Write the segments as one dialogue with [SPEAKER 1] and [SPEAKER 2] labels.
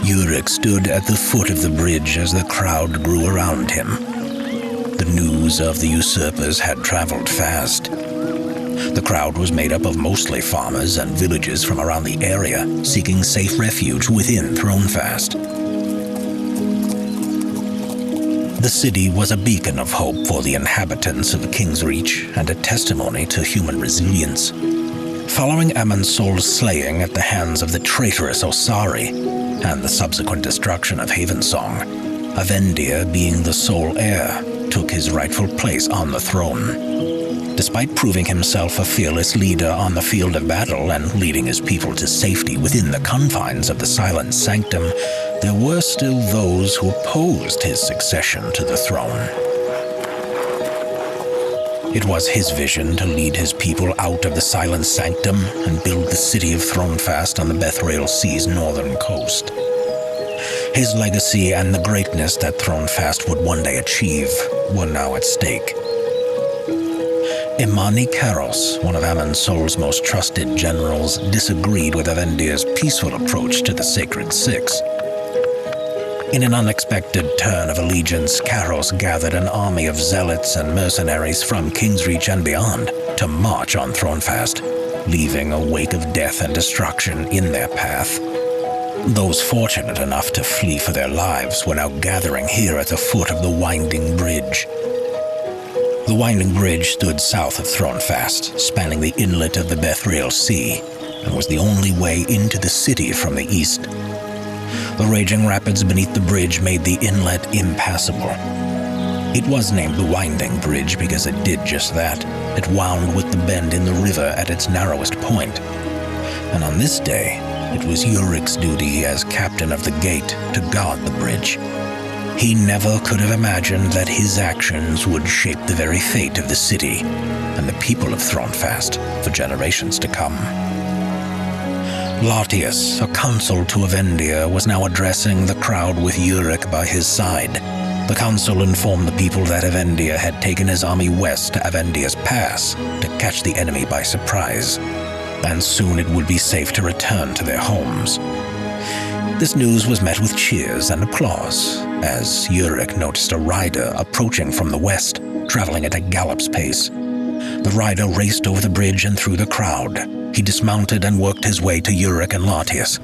[SPEAKER 1] Jurich stood at the foot of the bridge as the crowd grew around him. The news of the usurpers had traveled fast. The crowd was made up of mostly farmers and villagers from around the area, seeking safe refuge within Thronefast. The city was a beacon of hope for the inhabitants of Kingsreach and a testimony to human resilience. Following Amonsol's slaying at the hands of the traitorous Osari and the subsequent destruction of Havensong, Avendir, being the sole heir, took his rightful place on the throne. Despite proving himself a fearless leader on the field of battle and leading his people to safety within the confines of the Silent Sanctum, there were still those who opposed his succession to the throne. It was his vision to lead his people out of the Silent Sanctum and build the city of Thronefast on the Bethrael Sea's northern coast. His legacy and the greatness that Thronefast would one day achieve were now at stake. Imani Karos, one of Amonsol's most trusted generals, disagreed with Avendir's peaceful approach to the Sacred Six. In an unexpected turn of allegiance, Karos gathered an army of zealots and mercenaries from Kingsreach and beyond to march on Thronefast, leaving a wake of death and destruction in their path. Those fortunate enough to flee for their lives were now gathering here at the foot of the Winding Bridge. The Winding Bridge stood south of Thronefast, spanning the inlet of the Bethrael Sea, and was the only way into the city from the east. The raging rapids beneath the bridge made the inlet impassable. It was named the Winding Bridge because it did just that. It wound with the bend in the river at its narrowest point. And on this day, it was Jurich's duty as captain of the gate to guard the bridge. He never could have imagined that his actions would shape the very fate of the city and the people of Thronefast for generations to come. Latius, a consul to Avendir, was now addressing the crowd with Jurich by his side. The consul informed the people that Avendir had taken his army west to Avendir's Pass to catch the enemy by surprise, and soon it would be safe to return to their homes. This news was met with cheers and applause, as Jurich noticed a rider approaching from the west, traveling at a gallop's pace. The rider raced over the bridge and through the crowd. He dismounted and worked his way to Jurich and Latius.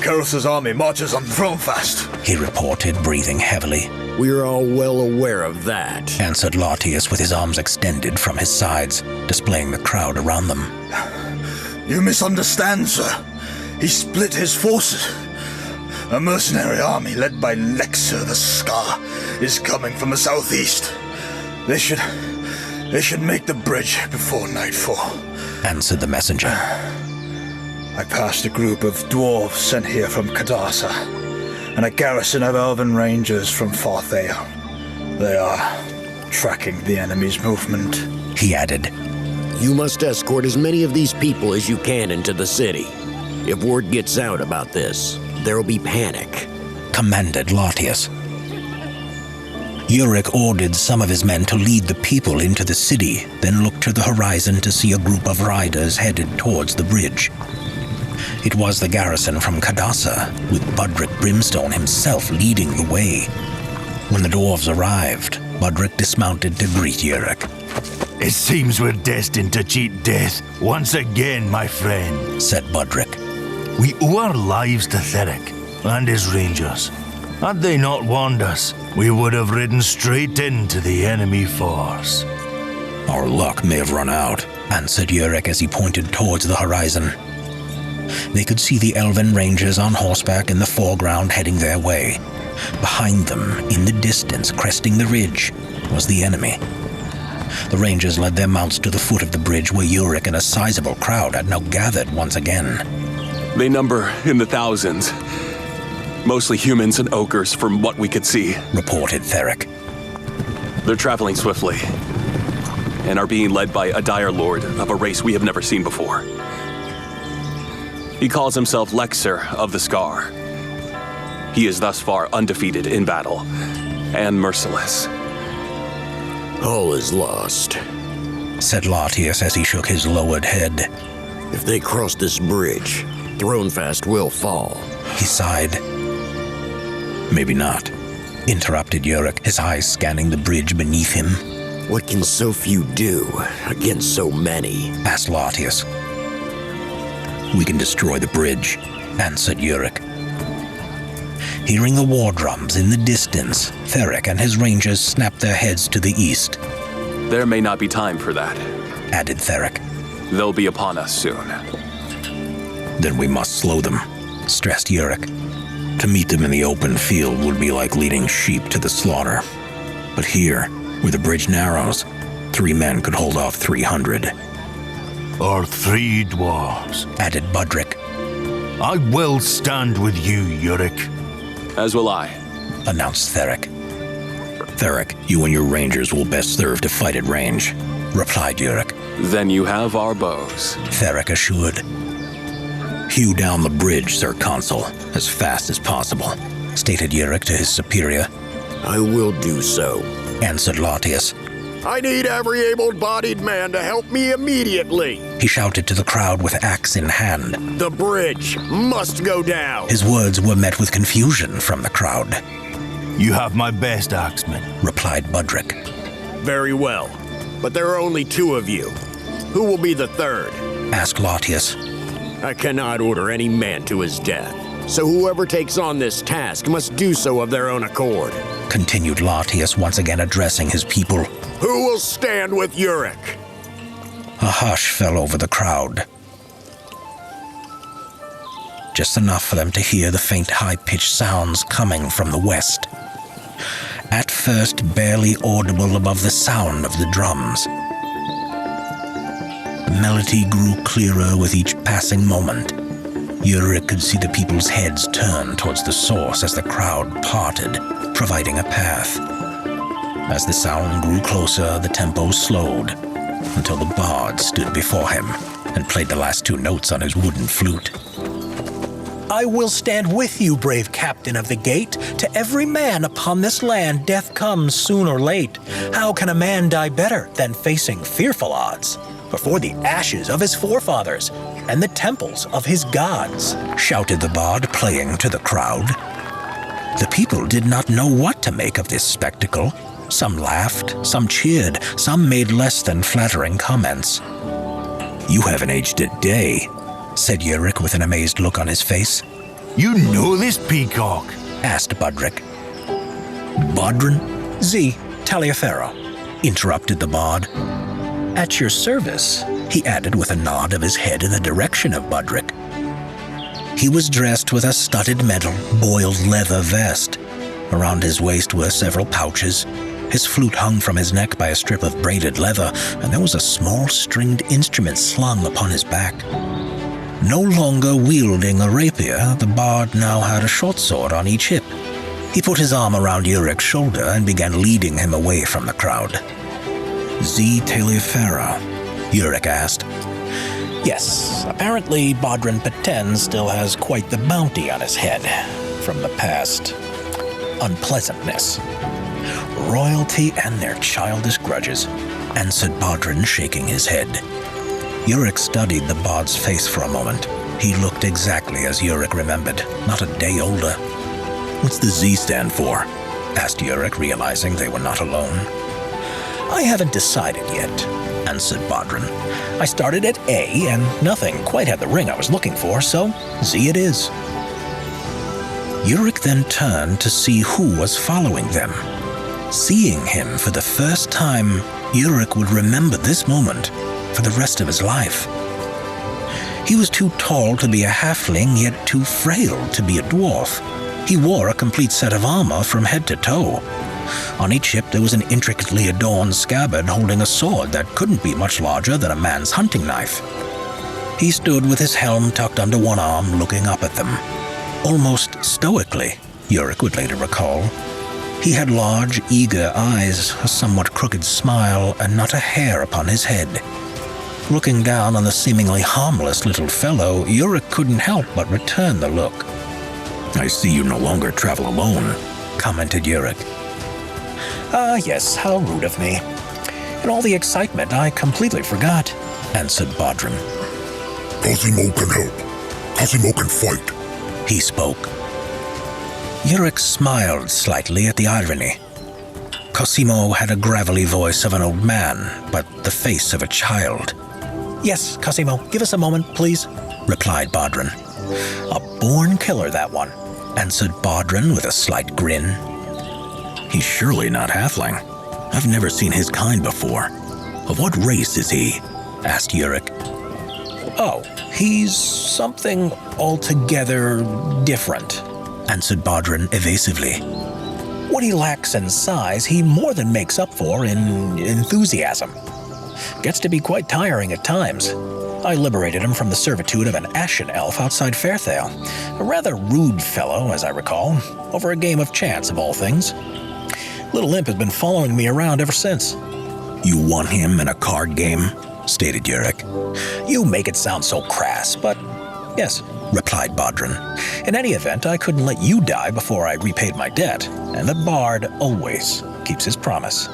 [SPEAKER 2] Karos's army marches on Thronefast,
[SPEAKER 1] he reported, breathing heavily.
[SPEAKER 3] We're all well aware of that,
[SPEAKER 1] answered Latius with his arms extended from his sides, displaying the crowd around them.
[SPEAKER 2] You misunderstand, sir. He split his forces. A mercenary army led by Lexer the Scar is coming from the southeast. They should make the bridge before nightfall,
[SPEAKER 1] answered the messenger.
[SPEAKER 2] I passed a group of dwarves sent here from Kadasa, and a garrison of elven rangers from Farthael. They are tracking the enemy's movement,
[SPEAKER 1] he added.
[SPEAKER 3] You must escort as many of these people as you can into the city. If word gets out about this, there'll be panic,
[SPEAKER 1] commanded Latius. Jurich ordered some of his men to lead the people into the city, then looked to the horizon to see a group of riders headed towards the bridge. It was the garrison from Kadasa, with Budrick Brimstone himself leading the way. When the dwarves arrived, Budrick dismounted to greet Jurich.
[SPEAKER 4] It seems we're destined to cheat death once again, my friend,
[SPEAKER 1] said Budrick.
[SPEAKER 4] We owe our lives to Theric and his rangers. Had they not warned us, we would have ridden straight into the enemy force.
[SPEAKER 1] Our luck may have run out, answered Jurich as he pointed towards the horizon. They could see the elven rangers on horseback in the foreground heading their way. Behind them, in the distance, cresting the ridge, was the enemy. The rangers led their mounts to the foot of the bridge where Jurich and a sizable crowd had now gathered once again.
[SPEAKER 5] They number in the thousands. Mostly humans and ogres from what we could see,
[SPEAKER 1] reported Theric.
[SPEAKER 5] They're traveling swiftly and are being led by a dire lord of a race we have never seen before. He calls himself Lexer of the Scar. He is thus far undefeated in battle and merciless.
[SPEAKER 3] All is lost,
[SPEAKER 1] said Latius as he shook his lowered head.
[SPEAKER 3] If they cross this bridge, Thronefast will fall.
[SPEAKER 1] He sighed. Maybe not, interrupted Jurek, his eyes scanning the bridge beneath him.
[SPEAKER 3] What can so few do against so many?
[SPEAKER 1] Asked Latius. We can destroy the bridge, answered Jurek. Hearing the war drums in the distance, Theric and his rangers snapped their heads to the east.
[SPEAKER 5] There may not be time for that,
[SPEAKER 1] added Theric.
[SPEAKER 5] They'll be upon us soon.
[SPEAKER 1] Then we must slow them, stressed Jurek. To meet them in the open field would be like leading sheep to the slaughter. But here, where the bridge narrows, 3 men could hold off 300.
[SPEAKER 4] Or 3 dwarves,
[SPEAKER 1] added Budrick.
[SPEAKER 4] I will stand with you, Jurek.
[SPEAKER 5] As will I,
[SPEAKER 1] announced Theric. Theric, you and your rangers will best serve to fight at range, replied Jurek.
[SPEAKER 5] Then you have our bows,
[SPEAKER 1] Theric assured. Hew down the bridge, Sir Consul, as fast as possible, stated Jurek to his superior.
[SPEAKER 3] I will do so,
[SPEAKER 1] answered Latius.
[SPEAKER 3] I need every able-bodied man to help me immediately,
[SPEAKER 1] he shouted to the crowd with axe in hand.
[SPEAKER 3] The bridge must go down.
[SPEAKER 1] His words were met with confusion from the crowd.
[SPEAKER 4] You have my best axeman,
[SPEAKER 1] replied Budrick.
[SPEAKER 3] Very well, but there are only 2 of you. Who will be the third?
[SPEAKER 1] Asked Latius.
[SPEAKER 3] I cannot order any man to his death, so whoever takes on this task must do so of their own accord,
[SPEAKER 1] continued Latius, once again addressing his people.
[SPEAKER 3] Who will stand with Jurek?
[SPEAKER 1] A hush fell over the crowd. Just enough for them to hear the faint high-pitched sounds coming from the west. At first barely audible above the sound of the drums. The melody grew clearer with each passing moment. Jurek could see the people's heads turn towards the source as the crowd parted, providing a path. As the sound grew closer, the tempo slowed, until the bard stood before him and played the last 2 notes on his wooden flute. I will stand with you, brave captain of the gate. To every man upon this land death comes soon or late. How can a man die better than facing fearful odds before the ashes of his forefathers and the temples of his gods? Shouted the bard, playing to the crowd. The people did not know what to make of this spectacle. Some laughed, some cheered, some made less than flattering comments. You haven't aged a day, said Jurek with an amazed look on his face.
[SPEAKER 4] You know this peacock?
[SPEAKER 1] Asked Budrick. Bodhran? Z. Taliaferro, interrupted the bard. At your service, he added with a nod of his head in the direction of Budrick. He was dressed with a studded metal, boiled leather vest. Around his waist were several pouches. His flute hung from his neck by a strip of braided leather, and there was a small stringed instrument slung upon his back. No longer wielding a rapier, the bard now had a short sword on each hip. He put his arm around Jurek's shoulder and began leading him away from the crowd. Z. Taliaferro? Jurek asked. Yes, apparently Bodhran Patens still has quite the bounty on his head from the past unpleasantness. Royalty and their childish grudges, answered Bodhran, shaking his head. Jurek studied the bard's face for a moment. He looked exactly as Jurek remembered, not a day older. What's the Z stand for? Asked Jurek, realizing they were not alone. I haven't decided yet, answered Bodhran. I started at A, and nothing quite had the ring I was looking for, so Z it is. Jurek then turned to see who was following them. Seeing him for the first time, Jurek would remember this moment for the rest of his life. He was too tall to be a halfling, yet too frail to be a dwarf. He wore a complete set of armor from head to toe. On each hip there was an intricately adorned scabbard holding a sword that couldn't be much larger than a man's hunting knife. He stood with his helm tucked under one arm, looking up at them. Almost stoically, Jurek would later recall. He had large, eager eyes, a somewhat crooked smile, and not a hair upon his head. Looking down on the seemingly harmless little fellow, Jurek couldn't help but return the look. I see you no longer travel alone, commented Jurek. Ah, yes, how rude of me. In all the excitement, I completely forgot, answered Bodhran.
[SPEAKER 6] Cosimo can help. Cosimo can fight.
[SPEAKER 1] He spoke. Jurich smiled slightly at the irony. Cosimo had a gravelly voice of an old man, but the face of a child. Yes, Cosimo, give us a moment, please, replied Bodhran. A born killer, that one, answered Bodhran with a slight grin. He's surely not halfling. I've never seen his kind before. Of what race is he? Asked Jurich. Oh, he's something altogether different, answered Bodhran evasively. What he lacks in size, he more than makes up for in enthusiasm. Gets to be quite tiring at times. I liberated him from the servitude of an ashen elf outside Fairthale, a rather rude fellow, as I recall, over a game of chance of all things. Little Imp has been following me around ever since. You won him in a card game? Stated Jurich. You make it sound so crass, but yes, replied Bodhran. In any event, I couldn't let you die before I repaid my debt, and the bard always keeps his promise.